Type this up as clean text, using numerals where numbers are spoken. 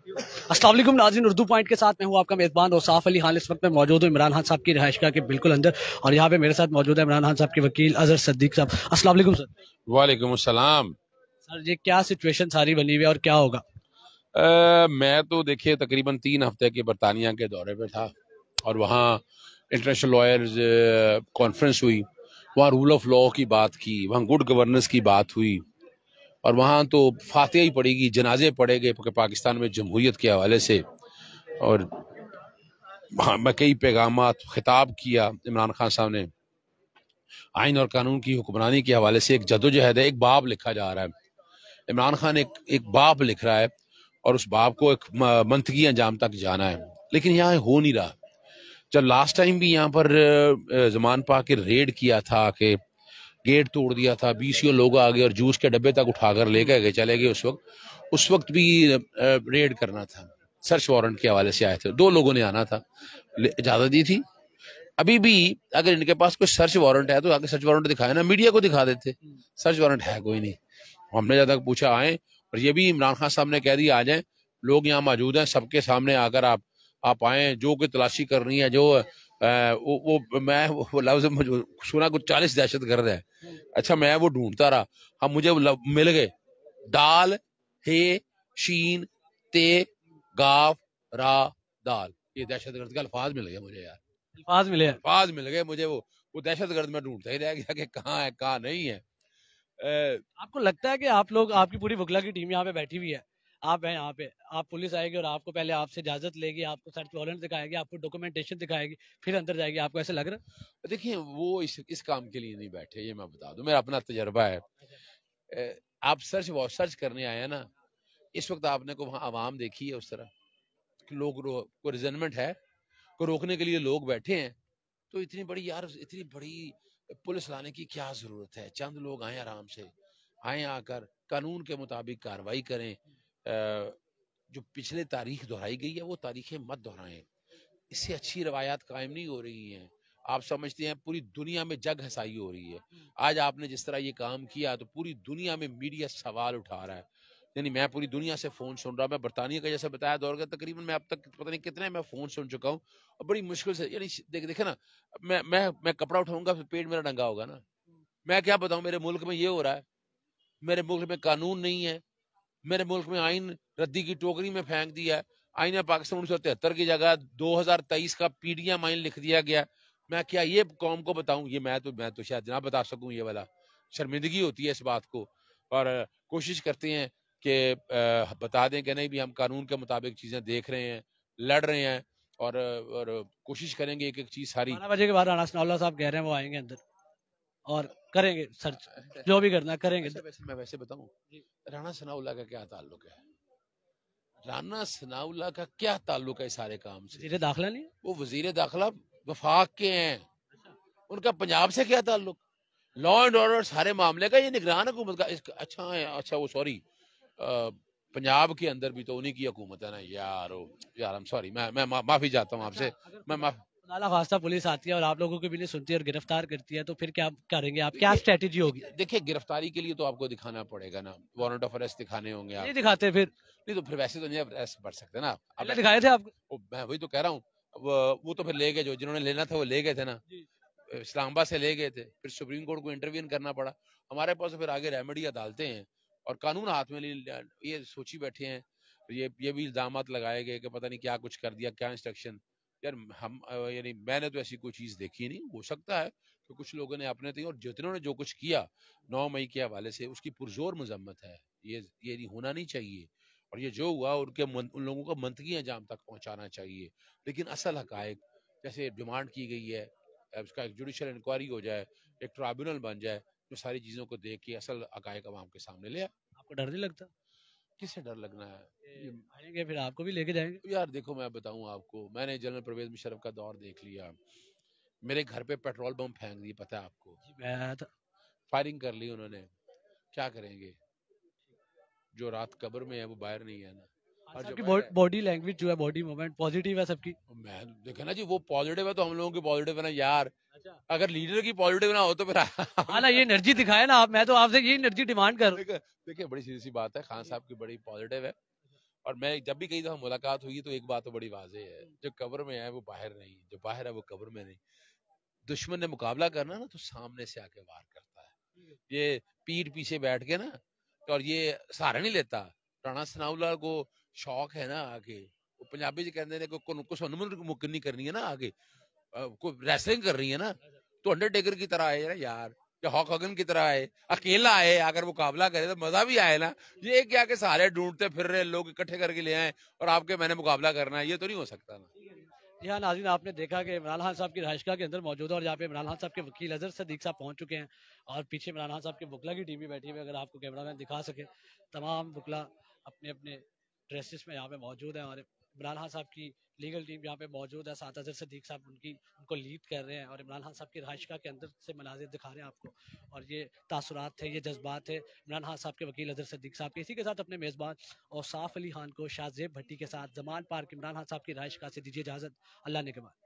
अस्सलाम वालेकुम नाज़रीन, उर्दू पॉइंट के साथ मैं हूँ आपका मेज़बान औसाफ अली खान। इस वक्त मैं मौजूद हूँ इमरान खान साहब की रिहाइशगाह के बिल्कुल अंदर, और यहाँ पे मेरे साथ मौजूद है इमरान खान साहब के वकील अजहर सिद्दीक साहब। अस्सलाम वालेकुम सर। वालेकुम अस्सलाम। सर ये क्या सिचुएशन सारी बनी हुई है और क्या होगा? मैं तो देखिए तकरीबन 3 हफ्ते के बरतानिया के दौरे पे था और वहाँ इंटरनेशनल लॉयर्स कॉन्फ्रेंस हुई, वहाँ रूल ऑफ लॉ की बात की, वहाँ गुड गवर्नेंस की बात हुई, और वहाँ तो फातिहा ही पड़ेगी, जनाजे पड़े गए पाकिस्तान में जमहूरियत के हवाले से, और वहाँ मैं कई पैगामात खिताब किया। इमरान खान साहब ने आइन और कानून की हुक्मरानी के हवाले से एक जदोजहद है, एक बाब लिखा जा रहा है। इमरान खान एक बाब लिख रहा है और उस बाब को एक मंतकी अंजाम तक जाना है, लेकिन यहाँ हो नहीं रहा। जब लास्ट टाइम भी यहाँ पर जमान पाक के रेड किया था कि गेट तोड़ दिया था, 20 लोग आ गए और जूस के डब्बे तक उठाकर लेकर गए, चले गए। उस वक्त भी रेड करना था, सर्च वारंट के हवाले से आए थे, 2 लोगों ने आना था, इजाजत दी थी। अभी भी अगर इनके पास कोई सर्च वारंट है तो आगे सर्च वारंट दिखाए ना, मीडिया को दिखा देते। सर्च वारंट है कोई नहीं। हमने ज्यादा पूछा आए, और ये भी इमरान खान साहब ने कह दिया आ जाए, लोग यहाँ मौजूद हैं, सबके सामने आकर आप आए, जो कोई तलाशी करनी है, जो मैं वो लफ्ज सुना कुछ 40 दहशत गर्द है। अच्छा मैं वो ढूंढता रहा, हम मुझे मिल गए, दाल हे शीन ते गाफ रा दाल, ये दहशत गर्द के अल्फाज मिल गए मुझे यार, अल्फाज मिल गए मुझे। वो दहशत गर्द में ढूंढता ही रह गया कि कहाँ है कहाँ नहीं है। आपको लगता है कि आप लोग, आपकी पूरी वकला की टीम यहाँ पे बैठी हुई है, आप हैं यहाँ पे, आप पुलिस आएगी और आपको पहले आपसे इजाजत लेगी, आपको सर्च वारंट दिखाएगी, आपको डॉक्यूमेंटेशन दिखाएगी, फिर अंदर जाएगी, आपको ऐसे लग रहा है? देखिए वो इस काम के लिए नहीं बैठे, ये मैं बता दूं, मेरा अपना तजर्बा है। आप सर्च करने आए हैं ना, इस वक्त आपने को वहाँ आवाम देखी है उस तरह कि लोग को रिजनमेंट है, को रोकने के लिए लोग बैठे हैं, तो इतनी बड़ी पुलिस लाने की क्या जरूरत है? चंद लोग आए आराम से, आए आकर कानून के मुताबिक कार्रवाई करें। जो पिछले तारीख दोहराई गई है वो तारीखें मत दोहराएं, इससे अच्छी रवायात कायम नहीं हो रही हैं। आप समझते हैं पूरी दुनिया में जग हसाई हो रही है। आज आपने जिस तरह ये काम किया तो पूरी दुनिया में मीडिया सवाल उठा रहा है, यानी मैं पूरी दुनिया से फोन सुन रहा, मैं बरतानिया का जैसे बताया दौर का तकरीबन मैं अब तक पता नहीं कितने मैं फोन सुन चुका हूँ, और बड़ी मुश्किल से, यानी देखे ना, मैं कपड़ा उठाऊंगा फिर पेट मेरा नंगा होगा ना, मैं क्या बताऊं मेरे मुल्क में ये हो रहा है, मेरे मुल्क में कानून नहीं है, मेरे मुल्क में आइन रद्दी की टोकरी में फेंक दिया है। आइन पाकिस्तान 1973 की जगह 2023 का पीडीएम आइन लिख दिया गया। मैं क्या ये कौम को बताऊं? ये मैं तो शायद ना बता सकूं, ये वाला शर्मिंदगी होती है इस बात को, और कोशिश करते हैं कि बता दें कि नहीं भी हम कानून के मुताबिक चीजें देख रहे हैं, लड़ रहे हैं, और कोशिश करेंगे एक एक चीज सारी। 12 बजे के बाद राणा सनाउल्लाह साहब कह रहे हैं वो आएंगे अंदर और करेंगे सर्च, जो भी करना करेंगे। मैं वैसे बताऊं, राणा सनाउल्लाह का क्या ताल्लुक है? राणा सनाउल्लाह का क्या ताल्लुक है सारे काम से? वजीर दाखिला नहीं, वो वजीर दाखिला वफाक के हैं, उनका पंजाब से क्या ताल्लुक? लॉ एंड ऑर्डर सारे मामले का ये निगरान हुकूमत का अच्छा है। अच्छा वो सॉरी, पंजाब के अंदर भी तो उन्हीं की हुकूमत है ना यार। यार सॉरी, मैं माफी चाहता हूँ आपसे। मैं खासा पुलिस आती है और आप लोगों को भी नहीं सुनती और गिरफ्तार करती है, तो फिर क्या करेंगे आप? क्या स्ट्रेटेजी होगी? देखिए गिरफ्तारी के लिए तो आपको दिखाना पड़ेगा ना, वारंट ऑफ अरेस्ट दिखाने होंगे आप। नहीं दिखाते फिर? नहीं तो फिर वैसे तो नहीं अरेस्ट बढ़ सकते ना आप। दिखाए थे आपको? मैं वही तो कह रहा हूँ, वो तो फिर ले गए, जो जिन्होंने लेना था वो ले गए थे ना, इस्लामाबाद से ले गए थे, फिर सुप्रीम कोर्ट को इंटरव्यून करना पड़ा। हमारे पास फिर आगे रेमेडी अदालतें हैं और कानून हाथ में ये सोची बैठे हैं। ये भी इल्जाम लगाए गए कि पता नहीं क्या कुछ कर दिया, क्या इंस्ट्रक्शन। यार हम यानी मैंने तो ऐसी कोई चीज देखी नहीं। हो सकता है कि कुछ लोगों ने अपने थे, और जिन्होंने जो कुछ किया 9 मई के हवाले से उसकी पुरजोर मजम्मत है। ये होना नहीं चाहिए, और ये जो हुआ उन लोगों को मंतकी अंजाम तक पहुंचाना चाहिए। लेकिन असल हकायक जैसे डिमांड की गई है, उसका एक जुडिशल इंक्वायरी हो जाए, एक ट्राइब्यूनल बन जाए जो सारी चीजों को देख के असल हकायक आवाम के सामने ले आए। आपको डर नहीं लगता? किससे डर लगना है? आएंगे फिर आपको भी लेके जाएंगे। यार देखो मैं बताऊं आपको, मैंने जनरल परवेज मुशर्रफ का दौर देख लिया, मेरे घर पे पेट्रोल बम फेंक दिए, पता है आपको? मैं आया था, फायरिंग कर ली उन्होंने, क्या करेंगे? जो रात कब्र में है वो बाहर नहीं है ना। और बॉडी लैंग्वेज जो है, बॉडी मूवमेंट पॉजिटिव है सबकी। मैं देखे ना जी, वो पॉजिटिव है तो हम लोगों की पॉजिटिव है ना यार। अगर लीडर की पॉजिटिव ना हो तो फिर हाँ ना, ये एनर्जी दिखाए ना आप, मैं तो आपसे ये एनर्जी डिमांड कर रहा हूँ। देखिए बड़ी सीधी सी बात है, खान साहब की बड़ी पॉजिटिव है, اور میں جب بھی کئی دفعہ ملاقات ہوئی تو ایک بات تو بڑی واضح ہے، جو قبر میں ہے وہ باہر نہیں، جو باہر ہے وہ قبر میں نہیں. دشمن نے مقابلہ کرنا نا تو سامنے سے آ کے وار کرتا ہے. یہ پیٹ پیچھے بیٹھ کے نا اور یہ سہارا نہیں لیتا. رانا ثناء اللہ کو شوق ہے نا آگے، وہ پنجابی سے کہتے ہیں کہ مکنی کرنی ہے نا آگے، کوئی ریسلنگ کر رہی ہے نا تو انڈرٹیکر کی طرح آئے نا یار، یا ہاک ہگن کی طرح آئے، اکیلا آئے، اگر مقابلہ کرے تو مزہ بھی آئے نا. یہ کیا کہ سارے ڈھونڈتے پھر رہے لوگ اکٹھے کر کے لے آئے اور آپ کے میں نے مقابلہ کرنا ہے، یہ تو نہیں ہو سکتا نا. جی ہاں ناظرین، آپ نے دیکھا کہ عمران خان صاحب کی رہائش گاہ کے اندر موجود ہے اور یہاں پہ عمران خان صاحب کے وکیل اظہر صدیق صاحب پہنچ چکے ہیں اور پیچھے عمران خان صاحب کے وکلا کی ٹیم بھی بیٹھی ہوئی ہے. اگر آپ کو کیمرہ مین دکھا سکے، تمام وکلا اپنے اپنے ڈریسز میں یہاں پہ موجود ہیں اور عمران خان صاحب کی لیگل ٹیم یہاں پہ موجود ہے. ساتھ اظہر صدیق صاحب ان کو لیڈ کر رہے ہیں اور عمران خان صاحب کی رہائش گاہ کے اندر سے مناظر دکھا رہے ہیں آپ کو. اور یہ تاثرات تھے، یہ جذبات تھے عمران خان صاحب کے وکیل اظہر صدیق صاحب کے. اسی کے ساتھ اپنے میزبان اور صاف علی خان کو شاہ زیب بھٹی کے ساتھ زمان پارک عمران خان صاحب کی رہائش گاہ سے دیجیے اجازت. اللہ نے کے بعد.